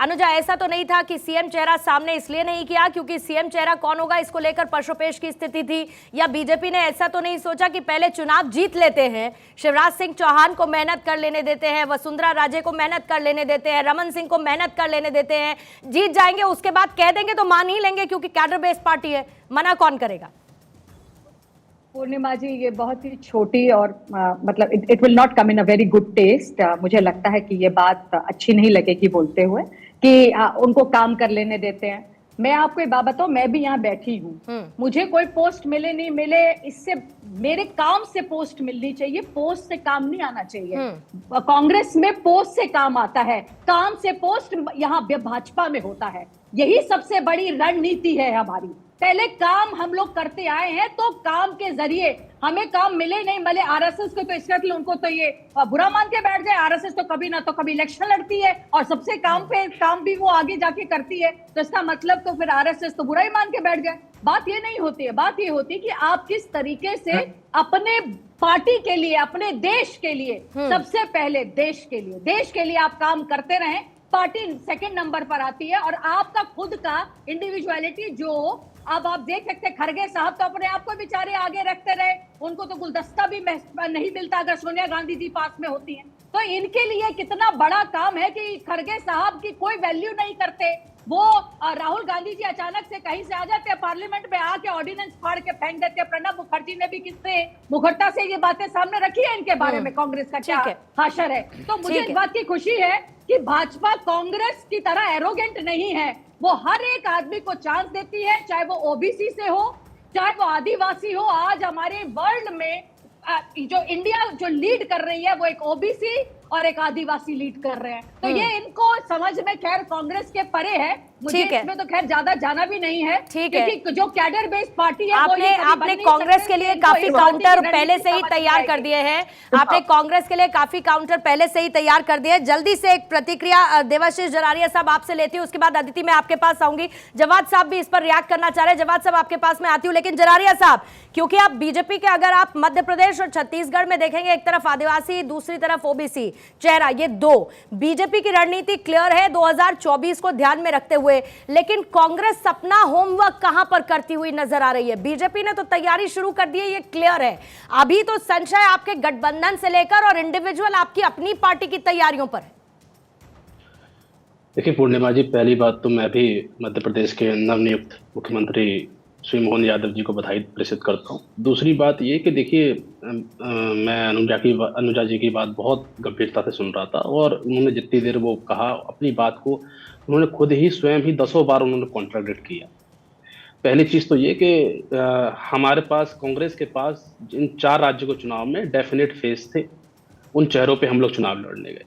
अनुजा, ऐसा तो नहीं था कि सीएम चेहरा सामने इसलिए नहीं किया क्योंकि सीएम चेहरा कौन होगा इसको लेकर पशोपेश की स्थिति थी, या बीजेपी ने ऐसा तो नहीं सोचा कि पहले चुनाव जीत लेते हैं, शिवराज सिंह चौहान को मेहनत कर लेने देते हैं, वसुंधरा राजे को मेहनत कर लेने देते हैं, रमन सिंह को मेहनत कर लेने देते हैं, जीत जाएंगे, उसके बाद कह देंगे तो मान ही लेंगे क्योंकि कैडर बेस्ड पार्टी है, मना कौन करेगा? पूर्णिमा जी, ये बहुत ही छोटी और मतलब it will not come in a very good test. मुझे लगता है कि ये बात अच्छी नहीं लगेगी बोलते हुए कि उनको काम कर लेने देते हैं। मैं आपको एक बात बताऊं, मैं भी यहाँ बैठी हूँ, मुझे कोई पोस्ट मिले नहीं मिले, इससे मेरे काम से पोस्ट मिलनी चाहिए, पोस्ट से काम नहीं आना चाहिए। कांग्रेस में पोस्ट से काम आता है, काम से पोस्ट यहाँ भाजपा में होता है। यही सबसे बड़ी रणनीति है हमारी। पहले काम हम लोग करते आए हैं, तो काम के जरिए हमें काम मिले नहीं मिले। आरएसएस को तो इसका उनको तो ये बुरा मान के बैठ जाए, आरएसएस तो कभी ना तो कभी इलेक्शन लड़ती है और सबसे काम भी वो आगे जाके करती है, तो इसका मतलब तो फिर आरएसएस तो बुरा ही मान के बैठ जाए। बात ये नहीं होती है, बात ये होती है कि आप किस तरीके से अपने पार्टी के लिए, अपने देश के लिए, सबसे पहले देश के लिए आप काम करते रहें। पार्टी सेकंड नंबर पर आती है और आपका खुद का इंडिविजुअलिटी, जो अब आप देख सकते हैं, खड़गे साहब तो अपने आप को बेचारे आगे रखते रहे, उनको तो गुलदस्ता भी नहीं मिलता अगर सोनिया गांधी जी पास में होती हैं। तो इनके लिए कितना बड़ा काम है कि खड़गे साहब की कोई वैल्यू नहीं करते। वो राहुल गांधी जी अचानक से कहीं से आ जाते हैं, पार्लियामेंट में आके ऑर्डिनेंस फाड़ के फेंक देते हैं। प्रणब मुखर्जी ने भी किससे मुखरता से ये बातें सामने रखी है इनके बारे में, कांग्रेस का क्या हाशर है। तो मुझे इस बात की खुशी है कि भाजपा कांग्रेस की तरह एरोगेंट नहीं है, वो हर एक आदमी को चांस देती है, चाहे वो ओबीसी से हो, चाहे वो आदिवासी हो। आज हमारे वर्ल्ड में जो इंडिया जो लीड कर रही है वो एक ओबीसी और एक आदिवासी लीड कर रहे हैं। तो ये इनको समझ में खैर कांग्रेस के परे है, मुझे इसमें तो खैर ज्यादा जाना भी नहीं है, क्योंकि जो कैडर बेस्ड पार्टी है आपने कांग्रेस के लिए काफी काउंटर पहले से ही तैयार कर दिए हैं। आपने कांग्रेस के लिए काफी काउंटर पहले से ही तैयार कर दिए हैं। जल्दी से एक प्रतिक्रिया देवाशीष जरारिया साहब आपसे लेती हूँ, उसके बाद अदिति मैं आपके पास आऊंगी। जवाद साहब भी इस पर रिएक्ट करना चाह रहे हैं। जवाद साहब आपके पास मैं आती हूँ, लेकिन जरारिया साहब, क्योंकि आप बीजेपी के अगर आप मध्य प्रदेश और छत्तीसगढ़ में देखेंगे, एक तरफ आदिवासी, दूसरी तरफ ओबीसी चेहरा, ये दो बीजेपी की रणनीति क्लियर है 2024 को ध्यान में रखते हुए, लेकिन कांग्रेस अपना होमवर्क कहां पर करती हुई नजर आ रही है? बीजेपी ने तो तैयारी शुरू कर दी है, ये क्लियर है। अभी तो संशय आपके गठबंधन से लेकर और इंडिविजुअल आपकी अपनी पार्टी की तैयारियों पर है। देखिए पूर्णिमा जी, पहली बात तो मैं भी मध्य प्रदेश के नवनियुक्त मुख्यमंत्री श्री मोहन यादव जी को बधाई प्रेषित करता हूँ। दूसरी बात ये कि देखिए, मैं अनुजा जी की बात बहुत गंभीरता से सुन रहा था और उन्होंने जितनी देर वो कहा अपनी बात को, उन्होंने खुद ही स्वयं ही 10 बार उन्होंने कॉन्ट्राडिक्ट किया। पहली चीज़ तो ये कि हमारे पास, कांग्रेस के पास इन 4 राज्यों के चुनाव में डेफिनेट फेस थे, उन चेहरों पे हम लोग चुनाव लड़ने गए।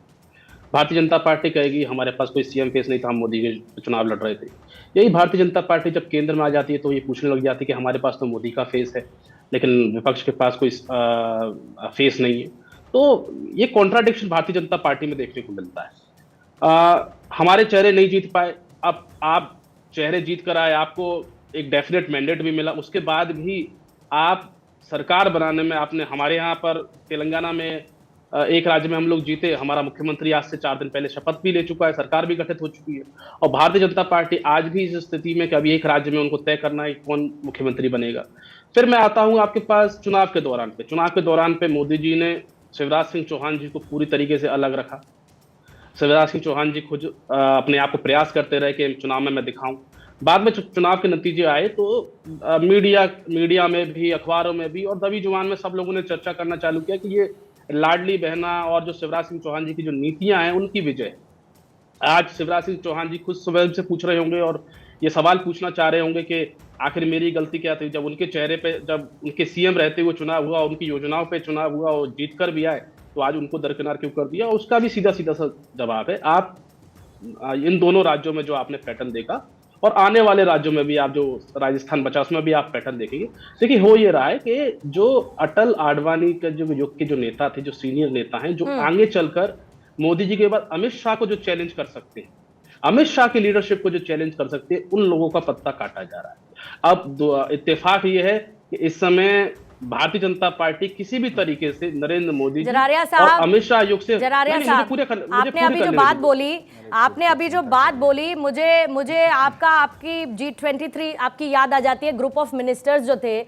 भारतीय जनता पार्टी कहेगी हमारे पास कोई सीएम फेस नहीं था, हम मोदी के चुनाव लड़ रहे थे। यही भारतीय जनता पार्टी जब केंद्र में आ जाती है तो ये पूछने लग जाती है कि हमारे पास तो मोदी का फेस है, लेकिन विपक्ष के पास कोई फेस नहीं है। तो ये कॉन्ट्राडिक्शन भारतीय जनता पार्टी में देखने को मिलता है। हमारे चेहरे नहीं जीत पाए, अब आप चेहरे जीत कर आए, आपको एक डेफिनेट मैंडेट भी मिला, उसके बाद भी आप सरकार बनाने में आपने, हमारे यहाँ पर तेलंगाना में एक राज्य में हम लोग जीते, हमारा मुख्यमंत्री आज से 4 दिन पहले शपथ भी ले चुका है, सरकार भी गठित हो चुकी है, और भारतीय जनता पार्टी आज भी इस स्थिति में कि अभी एक राज्य में उनको तय करना है कौन मुख्यमंत्री बनेगा। फिर मैं आता हूं आपके पास चुनाव के दौरान पे मोदी जी ने शिवराज सिंह चौहान जी को पूरी तरीके से अलग रखा। शिवराज सिंह चौहान जी खुद अपने आप को प्रयास करते रहे कि चुनाव में मैं दिखाऊं। बाद में चुनाव के नतीजे आए तो मीडिया में भी, अखबारों में भी और दबी जुबान में सब लोगों ने चर्चा करना चालू किया कि ये लाडली बहना और जो शिवराज सिंह चौहान जी की जो नीतियां हैं उनकी विजय। आज शिवराज सिंह चौहान जी खुद स्वयं से पूछ रहे होंगे और ये सवाल पूछना चाह रहे होंगे कि आखिर मेरी गलती क्या थी, जब उनके चेहरे पे, जब उनके सीएम रहते हुए चुनाव हुआ, उनकी योजनाओं पे चुनाव हुआ और जीत कर भी आए, तो आज उनको दरकिनार क्यों कर दिया? उसका भी सीधा सीधा सा जवाब है। आप इन दोनों राज्यों में जो आपने पैटर्न देखा और आने वाले राज्यों में भी, आप जो राजस्थान बचा उसमें भी आप पैटर्न देखेंगे। देखिए हो ये रहा है कि जो अटल आडवाणी के जो युग के जो नेता थे, जो सीनियर नेता हैं, जो आगे चलकर मोदी जी के बाद अमित शाह को जो चैलेंज कर सकते हैं, अमित शाह की लीडरशिप को जो चैलेंज कर सकते हैं, उन लोगों का पत्ता काटा जा रहा है। अब इत्तेफाक ये है कि इस समय भारतीय जनता पार्टी किसी भी तरीके से नरेंद्र मोदी जी जरारिया और साहब, अमित शाह योग से जरारिया नहीं, साहब, मुझे आपने अभी जो बात बोली, आपने अभी जो बात बोली, मुझे आपकी G23 आपकी याद आ जाती है। ग्रुप ऑफ मिनिस्टर्स जो थे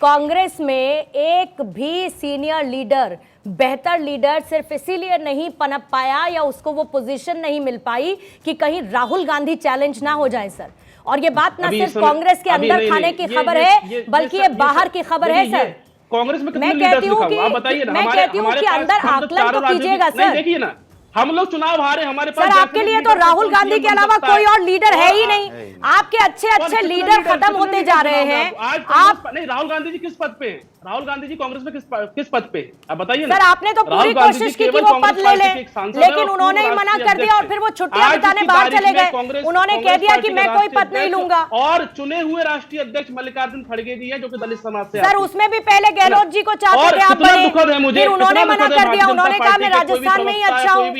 कांग्रेस में, एक भी सीनियर लीडर, बेहतर लीडर सिर्फ इसीलिए नहीं पनप पाया या उसको वो पोजीशन नहीं मिल पाई कि कहीं राहुल गांधी चैलेंज ना हो जाए सर। और ये बात ना सिर्फ कांग्रेस के अंदर खाने की खबर है, बल्कि ये बाहर की खबर है सर। कांग्रेस में मैं कहती हूँ कि आप बताइए ना, मैं कहती हूँ कि अंदर आकलन तो कीजिएगा सर। देखिए ना, हम लोग चुनाव हारे, हमारे पास सर आपके लिए तो राहुल गांधी के अलावा कोई और लीडर है ही नहीं। आपके अच्छे लीडर खत्म होते जा रहे हैं। आप नहीं, राहुल गांधी जी किस पद पे हैं? राहुल गांधी जी कांग्रेस में किस पद पे? आप बताइए ना। सर आपने तो पूरी कोशिश की कि वो पद ले ले, लेकिन उन्होंने ही मना कर दिया और फिर वो छुट्टियां बिताने बाहर चले गए। उन्होंने कह दिया कि मैं कोई पद नहीं लूंगा। और चुने हुए राष्ट्रीय अध्यक्ष मल्लिकार्जुन खड़गे जी हैं, जो कि दलित समाज से सर उसमें भी पहले गहलोत जी को चाहते थे आप बने, फिर उन्होंने मना कर दिया। उन्होंने कहा मैं राजस्थान में ही अच्छा हूँ,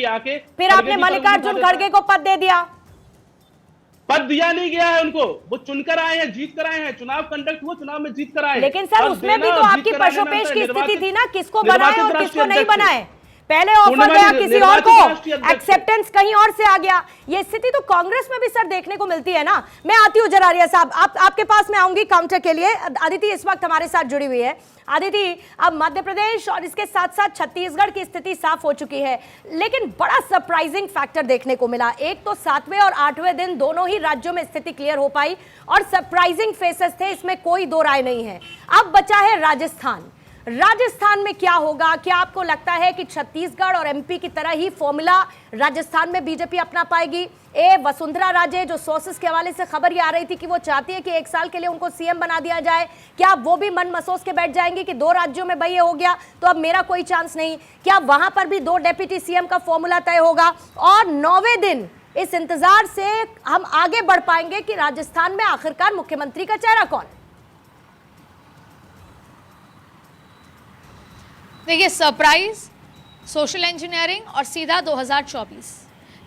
फिर आपने मल्लिकार्जुन खड़गे को पद दे दिया। पद दिया नहीं गया है उनको, वो चुनकर आए हैं, जीत कर आए हैं, चुनाव कंडक्ट हुआ, चुनाव में जीत कर आए। लेकिन सर उसमें भी तो आपकी पशुपेश की स्थिति थी ना, किसको बनाए और किसको नहीं बनाए। पहले ऑफर गया किसी और को, एक्सेप्टेंस कहीं और से आ गया। ये स्थिति तो कांग्रेस में भी सर देखने को मिलती है ना। मैं आती हूँ जरारिया साहब, आपके पास मैं आऊंगी काउंटर के लिए। अदिति इस वक्त हमारे साथ जुड़ी हुई है। अदिति, अब मध्य प्रदेश और इसके साथ साथ छत्तीसगढ़ की स्थिति साफ हो चुकी है, लेकिन बड़ा सरप्राइजिंग फैक्टर देखने को मिला। एक तो 7वें और 8वें दिन दोनों ही राज्यों में स्थिति क्लियर हो पाई और सरप्राइजिंग फेसेस थे, इसमें कोई दो राय नहीं है। अब बचा है राजस्थान। राजस्थान में क्या होगा? क्या आपको लगता है कि छत्तीसगढ़ और एमपी की तरह ही फॉर्मूला राजस्थान में बीजेपी अपना पाएगी? वसुंधरा राजे, जो सोर्सेस के हवाले से खबर ये आ रही थी कि वो चाहती है कि 1 साल के लिए उनको सीएम बना दिया जाए, क्या वो भी मन मसोस के बैठ जाएंगी कि 2 राज्यों में भाई ये हो गया तो अब मेरा कोई चांस नहीं? क्या वहां पर भी 2 डेप्यूटी सीएम का फॉर्मूला तय होगा? और 9वें दिन इस इंतजार से हम आगे बढ़ पाएंगे कि राजस्थान में आखिरकार मुख्यमंत्री का चेहरा कौन? देखिए, सरप्राइज, सोशल इंजीनियरिंग और सीधा 2024,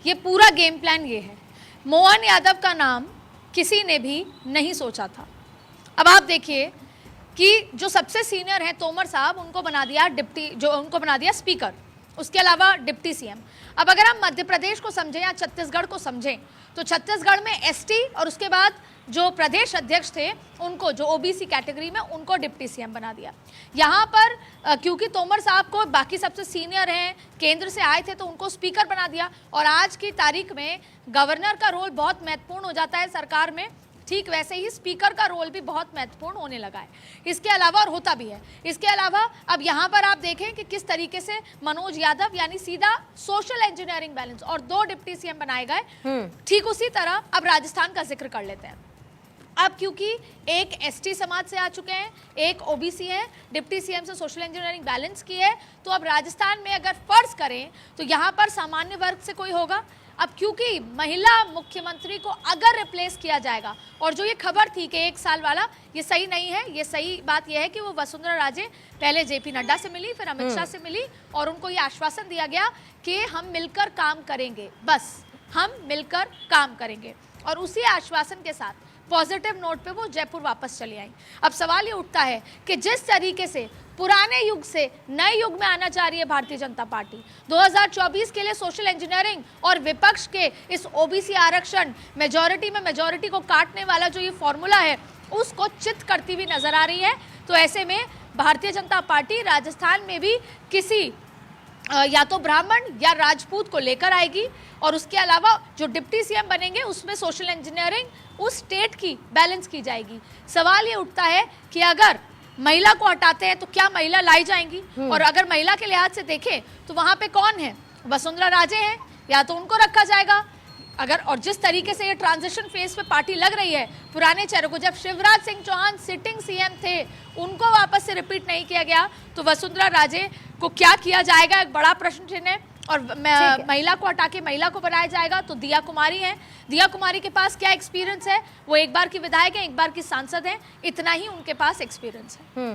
ये पूरा गेम प्लान ये है। मोहन यादव का नाम किसी ने भी नहीं सोचा था। अब आप देखिए कि जो सबसे सीनियर हैं तोमर साहब, उनको बना दिया उनको बना दिया स्पीकर, उसके अलावा डिप्टी सीएम। अब अगर हम मध्य प्रदेश को समझें या छत्तीसगढ़ को समझें तो छत्तीसगढ़ में एसटी और उसके बाद जो प्रदेश अध्यक्ष थे उनको, जो ओबीसी कैटेगरी में, उनको डिप्टी सीएम बना दिया। यहाँ पर क्योंकि तोमर साहब को बाकी सबसे सीनियर हैं, केंद्र से आए थे, तो उनको स्पीकर बना दिया। और आज की तारीख में गवर्नर का रोल बहुत महत्वपूर्ण हो जाता है सरकार में, ठीक वैसे ही स्पीकर का रोल भी बहुत महत्वपूर्ण होने लगा है। इसके अलावा, और होता भी है, इसके अलावा अब यहाँ पर आप देखें कि किस तरीके से मनोज यादव यानी सीधा सोशल इंजीनियरिंग बैलेंस और 2 डिप्टी सीएम बनाए गए। ठीक उसी तरह अब राजस्थान का जिक्र कर लेते हैं। अब क्योंकि एक एसटी समाज से आ चुके हैं, एक ओबीसी है, डिप्टी सीएम से सोशल इंजीनियरिंग बैलेंस की है, तो अब राजस्थान में अगर फर्ज करें तो यहाँ पर सामान्य वर्ग से कोई होगा। अब क्योंकि महिला मुख्यमंत्री को अगर रिप्लेस किया जाएगा, और जो ये खबर थी कि 1 साल वाला, ये सही नहीं है। ये सही बात यह है कि वो वसुंधरा राजे पहले जेपी नड्डा से मिली, फिर अमित शाह से मिली और उनको ये आश्वासन दिया गया कि हम मिलकर काम करेंगे, बस हम मिलकर काम करेंगे। और उसी आश्वासन के साथ पॉजिटिव नोट पे वो जयपुर वापस चली आई। अब सवाल ये उठता है कि जिस तरीके से पुराने युग से नए युग में आना चाह रही है भारतीय जनता पार्टी, 2024 के लिए सोशल इंजीनियरिंग और विपक्ष के इस ओबीसी आरक्षण, मेजॉरिटी में मेजॉरिटी को काटने वाला जो ये फॉर्मूला है, उसको चित करती हुई नजर आ रही है। तो ऐसे में भारतीय जनता पार्टी राजस्थान में भी किसी या तो ब्राह्मण या राजपूत को लेकर आएगी, और उसके अलावा जो डिप्टी सीएम बनेंगे उसमें सोशल इंजीनियरिंग उस स्टेट की बैलेंस की जाएगी। सवाल ये उठता है कि अगर महिला को हटाते हैं तो क्या महिला लाई जाएंगी? और अगर महिला के लिहाज से देखें तो वहां पे कौन है? वसुंधरा राजे हैं, या तो उनको रखा जाएगा अगर, और जिस तरीके से ये ट्रांजिशन फेज पे पार्टी लग रही है, पुराने चेहरों को, जब शिवराज सिंह चौहान सिटिंग सीएम थे उनको वापस से रिपीट नहीं किया गया, तो वसुंधरा राजे को क्या किया जाएगा, एक बड़ा प्रश्न चिन्ह है। और महिला को हटा के महिला को बनाया जाएगा तो दिया कुमारी है। दिया कुमारी के पास क्या एक्सपीरियंस है? वो एक बार की विधायक है, एक बार की सांसद है, इतना ही उनके पास एक्सपीरियंस है।